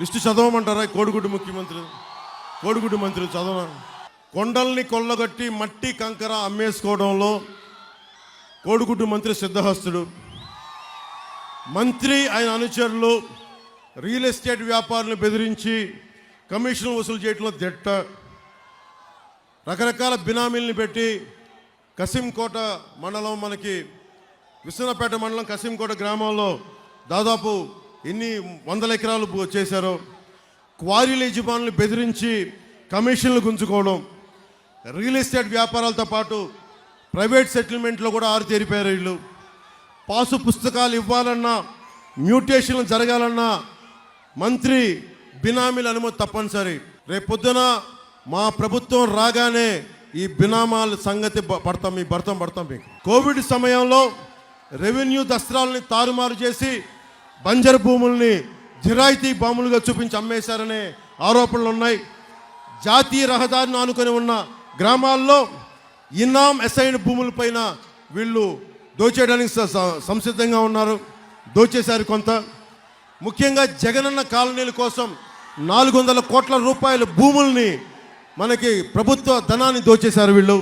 List చదవమంటారా? కోడిగుడ్డు ముఖ్యమంత్రి, కోడిగుడ్డు మంత్రి చదవ. కొండల్ని కొల్లగొట్టి మట్టి కంకర అమ్మేసుకోవడంలో కోడిగుడ్డు మంత్రి సిద్ధహస్తుడు. మంత్రి ఆయన అనుచరులు రియల్ ఎస్టేట్ వ్యాపారులను బెదిరించి కమిషన్ వసూలు చేయడంలో దిట్ట. రకరకాల బినామీల్ని పెట్టి కసింకోట మండలం, మనకి విశ్వనాథపేట మండలం కసింకోట గ్రామంలో దాదాపు ఎన్ని వందల ఎకరాలు చేశారో. క్వారీల యజమానులు బెదిరించి కమిషన్లు గుంజుకోవడం, రియల్ ఎస్టేట్ వ్యాపారాలతో పాటు ప్రైవేట్ సెటిల్మెంట్లో కూడా ఆరితేరిపోయారు వీళ్ళు. పాసు పుస్తకాలు ఇవ్వాలన్నా, మ్యూటేషన్లు జరగాలన్నా మంత్రి బినామీల అనుమతి తప్పనిసరి. రేపు పొద్దున మా ప్రభుత్వం రాగానే ఈ బినామాల సంగతి పడతాం మీకు. కోవిడ్ సమయంలో రెవెన్యూ దస్త్రాలని తారుమారు చేసి బంజరు భూముల్ని జిరాయితీ భూములుగా చూపించి అమ్మేశారనే ఆరోపణలు ఉన్నాయి. జాతీయ రహదారిని ఆనుకొని ఉన్న గ్రామాల్లో ఇనాం అసైన్ భూములపైన వీళ్ళు దోచేయడానికి సంసిద్ధంగా ఉన్నారు. దోచేశారు కొంత. ముఖ్యంగా జగనన్న కాలనీల కోసం 400 కోట్ల రూపాయల భూముల్ని, మనకి ప్రభుత్వ ధనాన్ని దోచేశారు వీళ్ళు.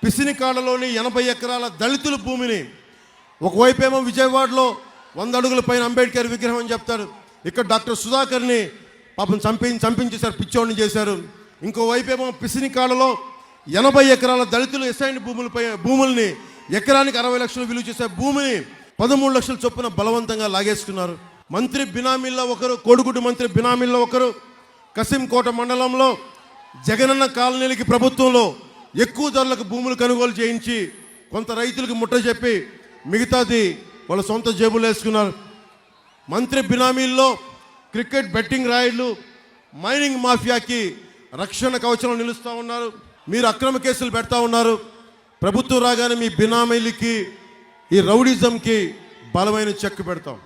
పిసినికాడలోని 80 ఎకరాల దళితుల భూమిని, ఒకవైపేమో విజయవాడలో 100 అడుగుల పైన అంబేద్కర్ విగ్రహం అని చెప్తారు, ఇక్కడ డాక్టర్ సుధాకర్ని పాపం చంపించేశారు, పిచ్చోడిని చేశారు. ఇంకోవైపేమో పిసినికాడలో 80 ఎకరాల దళితులు అసైన్ భూముల్ని ఎకరానికి 60 లక్షలు విలువ చేసే భూమిని 13 లక్షల చొప్పున బలవంతంగా లాగేసుకున్నారు. మంత్రి బినామీల్లో ఒకరు, కోడిగుడ్డు మంత్రి బినామీల్లో ఒకరు. కసింకోట మండలంలో జగనన్న కాలనీలకి ప్రభుత్వంలో ఎక్కువ ధరలకు భూములు కొనుగోలు చేయించి కొంత రైతులకు ముట్ట చెప్పి మిగతాది వాళ్ళ సొంత జేబులు వేసుకున్నారు. మంత్రి బినామీల్లో క్రికెట్ బెట్టింగ్ రాయుళ్ళు, మైనింగ్ మాఫియాకి రక్షణ కవచంలో నిలుస్తూ ఉన్నారు. మీరు అక్రమ కేసులు పెడతా ఉన్నారు. ప్రభుత్వం రాగానే మీ బినామీలకి, ఈ రౌడిజంకి బలమైన చెక్ పెడతాం.